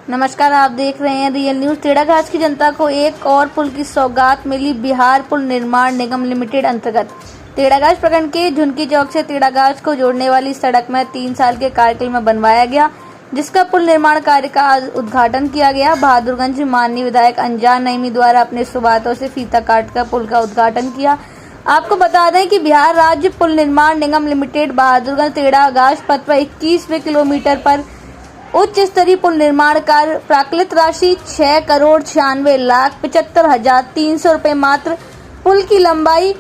नमस्कार, आप देख रहे हैं रियल न्यूज। टेढ़ागाछ की जनता को एक और पुल की सौगात मिली। बिहार पुल निर्माण निगम लिमिटेड अंतर्गत टेढ़ागाछ प्रखंड के झुनकी चौक से टेढ़ागाछ को जोड़ने वाली सड़क में 3 साल के कार्यकाल में बनवाया गया, जिसका पुल निर्माण कार्य का आज उद्घाटन किया गया। बहादुरगंज माननीय विधायक अनजान नईमी द्वारा अपने सुबातों से फीता काटकर पुल का उद्घाटन किया। आपको बता दें कि बिहार राज्य पुल निर्माण निगम लिमिटेड बहादुरगंज टेढ़ागाछ पथ पर 21वें किलोमीटर पर उच्च स्तरीय पुल निर्माण कार्य प्राकृत राशि 6,96,75,300 रुपए मात्र। पुल की लंबाई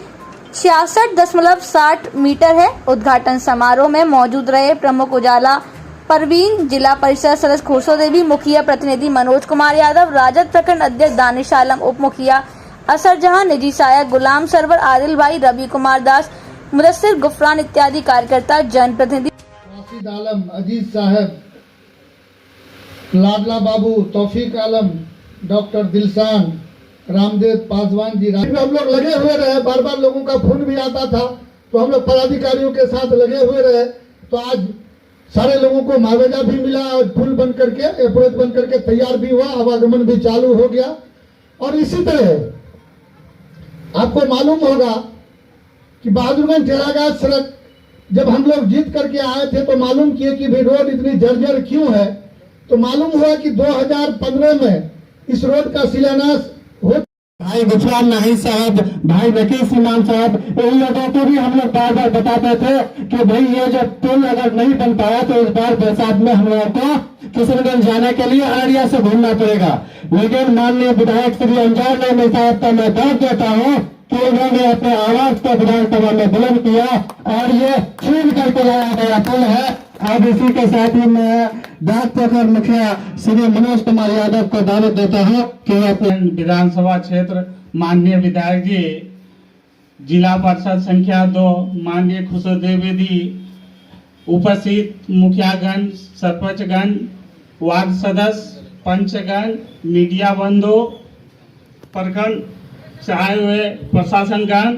66.60 मीटर है। उद्घाटन समारोह में मौजूद रहे प्रमुख उजाला परवीन, जिला परिषद सदस्य खुशो देवी, मुखिया प्रतिनिधि मनोज कुमार यादव, राजद प्रखंड अध्यक्ष दानिश आलम, उप मुखिया असर जहां, निजी सहायक गुलाम सरवर, आदिल भाई, रवि कुमार दास, मुदस्सिर गुफरान इत्यादि कार्यकर्ता, जनप्रतिनिधि आलम, अजीज साहब, लाडला बाबू, तौफीक आलम, डॉक्टर दिलसान, रामदेव पासवान जी, हम लोग लगे हुए रहे। बार बार लोगों का फोन भी आता था, तो हम लोग पदाधिकारियों के साथ लगे हुए रहे। तो आज सारे लोगों को मुआवजा भी मिला और पुल बन करके अप्रोच बन करके तैयार भी हुआ, आवागमन भी चालू हो गया। और इसी तरह आपको मालूम होगा कि बहादुरगंज टेढ़ागाछ सड़क जब हम लोग जीत करके आए थे तो मालूम किए कि भाई रोड इतनी जर्जर क्यों है। तो मालूम हुआ कि 2015 में इस रोड का शिलान्यास हो। भाई गुफरान नहीं साहब, भाई नकीब इमाम साहब, इन लोगों को भी हम लोग बार बार बताते थे कि भाई ये जब पुल अगर नहीं बन पाया तो इस बार बरसात में हम लोगों को किशनगंज जाने के लिए अररिया से घूमना पड़ेगा। लेकिन माननीय विधायक श्री अनजान नईमी साहब का मैं दाद देता हूँ कि उन्होंने अपने आवाज को विधानसभा में बुलंद किया और ये छीन करके लाया गया पुल है। अब इसी के साथ ही मैं डाक पोखर मुखिया श्री मनोज कुमार यादव को दावत देता हूँ कि अपने विधानसभा क्षेत्र माननीय विधायक जी, जिला परिषद संख्या 2 माननीय खुशो देवी जी, उपस्थित मुखियागण, सरपंचगण, वार्ड सदस्य, पंचगण, मीडिया बंधु, प्रखंड चाहे हुए प्रशासनगण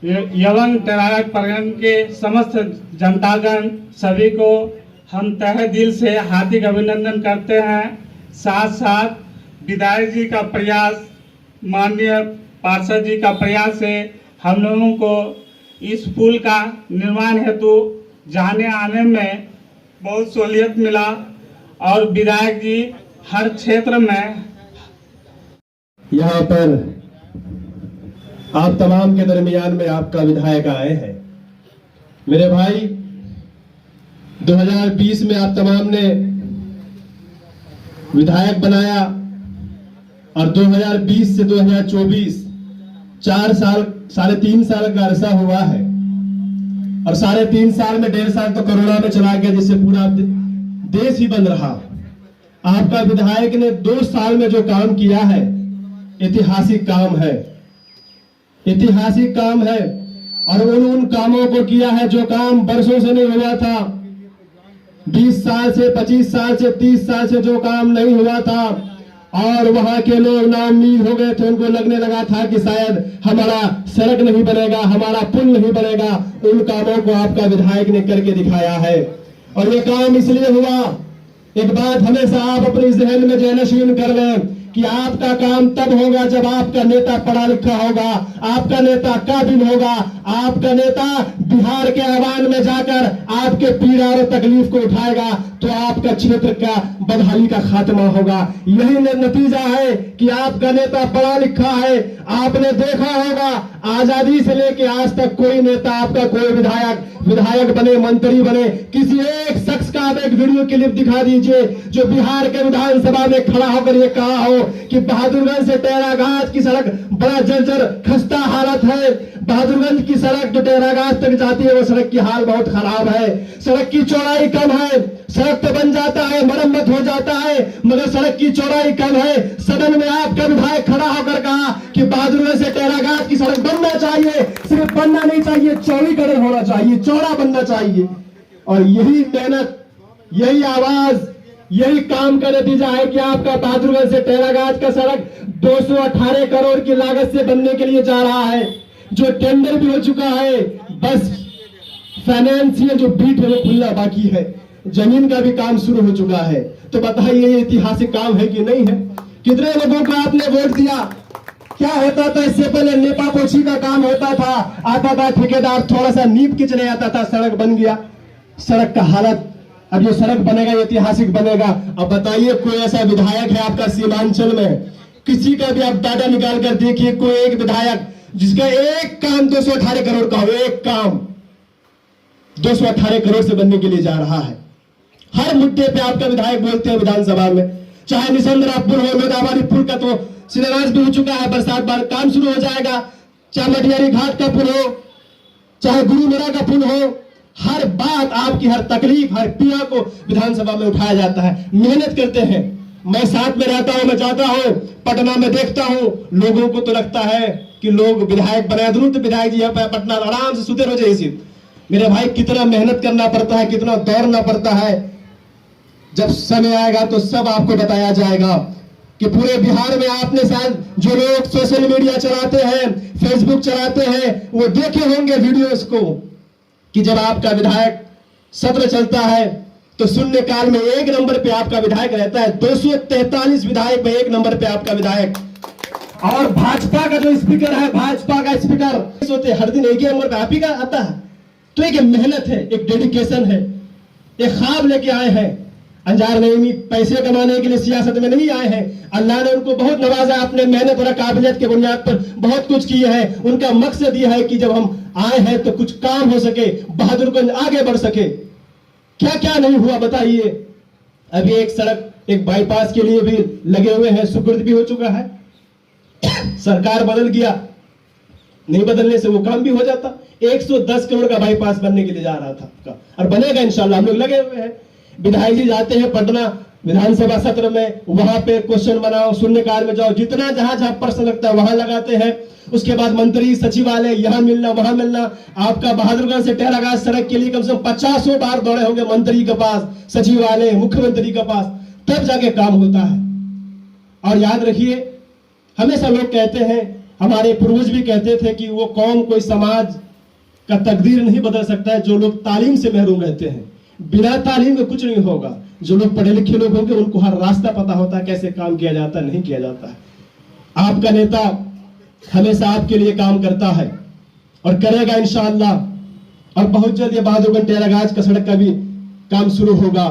एवं टेढ़ागाछ प्रखंड के समस्त जनतागण, सभी को हम तहे दिल से हार्दिक अभिनंदन करते हैं। साथ साथ विधायक जी का प्रयास, माननीय पार्षद जी का प्रयास से हम लोगों को इस पुल का निर्माण हेतु जाने आने में बहुत सहूलियत मिला और विधायक जी हर क्षेत्र में यहाँ पर आप तमाम के दरमियान में आपका विधायक आए हैं। मेरे भाई 2020 में आप तमाम ने विधायक बनाया और 2020 से 2024 4 साल, 3.5 साल का अरसा हुआ है। और 3.5 साल में 1.5 साल तो कोरोना में चला गया, जिससे पूरा देश ही बंद रहा। आपका विधायक ने 2 साल में जो काम किया है ऐतिहासिक काम है, ऐतिहासिक काम है। और उन कामों को किया है जो काम वर्षों से नहीं हुआ था। 20 साल से, 25 साल से, 30 साल से जो काम नहीं हुआ था और वहां के लोग नाउम्मीद हो गए थे। उनको लगने लगा था कि शायद हमारा सड़क नहीं बनेगा, हमारा पुल नहीं बनेगा। उन कामों को आपका विधायक ने करके दिखाया है। और ये काम इसलिए हुआ, एक बात हमेशा आप अपने जहन में जहनशीन कर लें कि आपका काम तब होगा जब आपका नेता पढ़ा लिखा होगा, आपका नेता काबिल होगा, आपका नेता बिहार के आह्वान में जाकर आपके पीड़ा और तकलीफ को उठाएगा, तो आपका क्षेत्र का बदहाली का खात्मा होगा। यही नतीजा है कि आपका नेता पढ़ा लिखा है। आपने देखा होगा आजादी से लेके आज तक कोई नेता आपका, कोई विधायक बने, मंत्री बने, किसी एक शख्स का आप एक वीडियो क्लिप दिखा दीजिए जो बिहार के विधानसभा में खड़ा होकर ये कहा हो कि बहादुरगंज से टेढ़ागाछ की सड़क बड़ा जर्जर खस्ता हालत है। बहादुरगंज की सड़क जो टेढ़ागाछ तक जाती है वो सड़क की हाल बहुत खराब है। सड़क की चौड़ाई कम है, सड़क तो बन जाता है, मरम्मत हो जाता है, मगर सड़क की चौड़ाई कम है। सदन में आपका विधायक खड़ा होकर कहा कि बहादुरगंज से टेढ़ागाछ की सड़क बनना चाहिए, सिर्फ बनना नहीं चाहिए, चौड़ीकरण होना चाहिए, चौड़ा बनना चाहिए। और यही मेहनत, यही आवाज, यही काम का नतीजा है कि आपका बहादुरगंज से टेढ़ागाछ का सड़क 218 करोड़ की लागत से बनने के लिए जा रहा है, जो टेंडर भी हो चुका है। बस फाइनेंशियल जो बीट है वो खुलना बाकी है। जमीन का भी काम शुरू हो चुका है। तो बताइए ये ऐतिहासिक काम है कि नहीं है? कितने लोगों को आपने वोट दिया? क्या होता था इससे पहले? नेपा पोछी का काम होता था, आता था ठेकेदार थोड़ा सा नींव खींचने आता था, सड़क बन गया। सड़क का हालत, अब ये सड़क बनेगा ऐतिहासिक बनेगा। अब बताइए कोई ऐसा विधायक है आपका सीमांचल में, किसी का भी आप डाटा निकाल कर देखिए, कोई एक विधायक जिसका एक काम 218 करोड़ का हो, एक काम 218 करोड़ से बनने के लिए जा रहा है। हर मुद्दे पे आपका विधायक बोलते हैं विधानसभा में, चाहे निसंद्रा पुल हो, लोदावारी पुल का तो शिलान्यास भी हो चुका है, बरसात बाद काम शुरू हो जाएगा। चाहे मटियारी घाट का पुल हो, चाहे गुरुमेरा का पुल हो, हर बात आपकी, हर तकलीफ, हर पीड़ा को विधानसभा में उठाया जाता है। मेहनत करते हैं, मैं साथ में रहता हूं, मैं जाता हूं पटना में, देखता हूं लोगों को तो लगता है कि लोग विधायक बना दूं तो विधायक जी यहाँ पटना आराम से सुते रहो जैसे। मेरे भाई कितना मेहनत करना पड़ता है, कितना दौड़ना पड़ता है। जब समय आएगा तो सब आपको बताया जाएगा कि पूरे बिहार में आपने शायद जो लोग सोशल मीडिया चलाते हैं, फेसबुक चलाते हैं, वो देखे होंगे वीडियोस को कि जब आपका विधायक सत्र चलता है तो शून्य काल में एक नंबर पे आपका विधायक रहता है। 243 विधायक में एक नंबर पे आपका विधायक। और भाजपा का जो स्पीकर है, भाजपा का स्पीकर होते हर दिन एक ही नंबर पे आप ही का आता है। तो एक मेहनत है, एक डेडिकेशन है, एक ख्वाब लेके आए हैं। अंजार नहीं, पैसे कमाने के लिए सियासत में नहीं आए हैं। अल्लाह ने उनको बहुत नवाजा, अपने मेहनत और काबिलियत के बुनियाद पर बहुत कुछ किया है। उनका मकसद यह है कि जब हम आए हैं तो कुछ काम हो सके, बहादुरगंज आगे बढ़ सके। क्या क्या नहीं हुआ बताइए। अभी एक सड़क, एक बाईपास के लिए भी लगे हुए हैं, सुपुर्द भी हो चुका है। सरकार बदल गया, नहीं बदलने से वो काम भी हो जाता। 110 करोड़ का बाईपास बनने के लिए जा रहा था और बनेगा इंशाल्लाह, हम लोग लगे हुए हैं। विधायक जी जाते हैं पटना विधानसभा सत्र में, वहां पे क्वेश्चन बनाओ, शून्यकाल में जाओ, जितना जहां जहां प्रश्न लगता है वहां लगाते हैं। उसके बाद मंत्री सचिवालय, यहाँ मिलना वहां मिलना। आपका बहादुरगंज से टेरागाज सड़क के लिए कम से कम 50 बार दौड़े होंगे मंत्री के पास, सचिवालय, मुख्यमंत्री के पास, तब जाके काम होता है। और याद रखिए, हमेशा लोग कहते हैं, हमारे पूर्वज भी कहते थे कि वो कौम, कोई समाज का तकदीर नहीं बदल सकता है जो लोग तालीम से महरूम रहते हैं। बिना तालीम के कुछ नहीं होगा। जो लोग पढ़े लिखे लोग होंगे उनको हर रास्ता पता होता है, कैसे काम किया जाता है, नहीं किया जाता है। आपका नेता हमेशा आपके लिए काम करता है और करेगा इंशाअल्लाह। और बहुत जल्द ये बहादुरगंज टेरागाज का सड़क का भी काम शुरू होगा।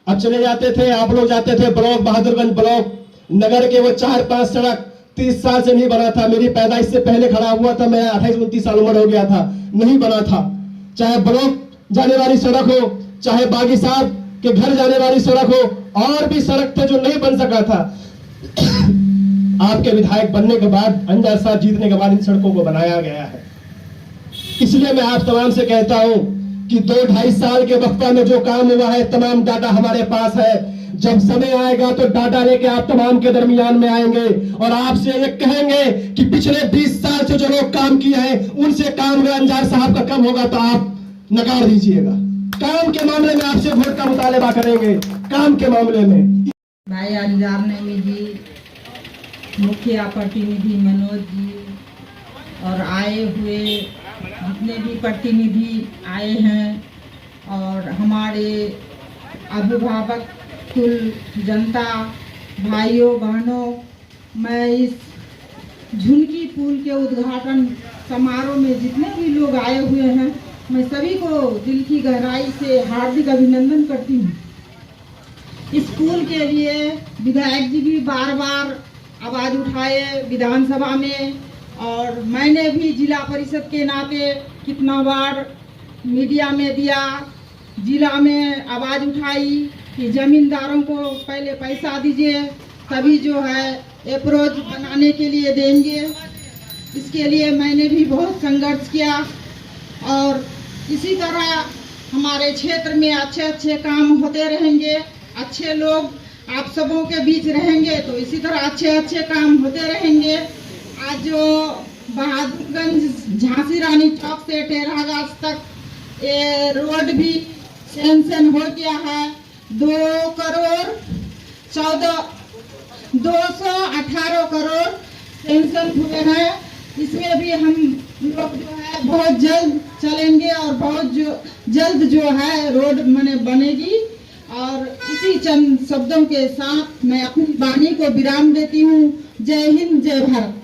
अब चले जाते थे, आप लोग जाते थे ब्लॉक, बहादुरगंज ब्लॉक, नगर के वो 4-5 सड़क 30 साल से नहीं बना था। मेरी पैदाइश से पहले खड़ा हुआ था, मैं 28-29 साल उम्र हो गया था, नहीं बना था। चाहे ब्लॉक जाने वाली सड़क हो, चाहे बागी साहब के घर जाने वाली सड़क हो, और भी सड़क थे जो नहीं बन सका था। आपके विधायक बनने के बाद, अंजार साहब जीतने के बाद इन सड़कों को बनाया गया है। इसलिए मैं आप तमाम से कहता हूं कि 2-2.5 साल के वक्फा में जो काम हुआ है, तमाम डाटा हमारे पास है। जब समय आएगा तो डाटा लेके आप तमाम के दरमियान में आएंगे और आपसे ये कहेंगे कि पिछले 20 साल से जो लोग काम किए हैं उनसे काम अगर अंजार साहब का कम होगा तो आप नकार दीजिएगा। काम के मामले में आपसे वोट का मुतालबा करेंगे, काम के मामले में। भाई अंजार नईमी जी, मुखिया प्रतिनिधि मनोज जी और आए हुए जितने भी प्रतिनिधि आए हैं और हमारे अभिभावक कुल जनता, भाइयों बहनों, मैं इस झुनकी पुल के उद्घाटन समारोह में जितने भी लोग आए हुए हैं, मैं सभी को दिल की गहराई से हार्दिक अभिनंदन करती हूँ। इस पुल के लिए विधायक जी भी बार बार आवाज़ उठाए विधानसभा में, और मैंने भी जिला परिषद के नाते कितना बार मीडिया में दिया, जिला में आवाज़ उठाई कि ज़मींदारों को पहले पैसा दीजिए तभी जो है अप्रोच बनाने के लिए देंगे। इसके लिए मैंने भी बहुत संघर्ष किया और इसी तरह हमारे क्षेत्र में अच्छे अच्छे काम होते रहेंगे, अच्छे लोग आप सबों के बीच रहेंगे तो इसी तरह अच्छे अच्छे काम होते रहेंगे। आज जो बहादुरगंज झांसी रानी चौक से टेरागाज तक ये रोड भी सैंक्शन हो गया है। 218 करोड़ सैंक्शन हुए हैं। इसमें भी हम लोग जो है बहुत जल्द चलेंगे और बहुत जल्द जो है रोड बनेगी। और इसी चंद शब्दों के साथ मैं अपनी वाणी को विराम देती हूँ। जय हिंद, जय भारत।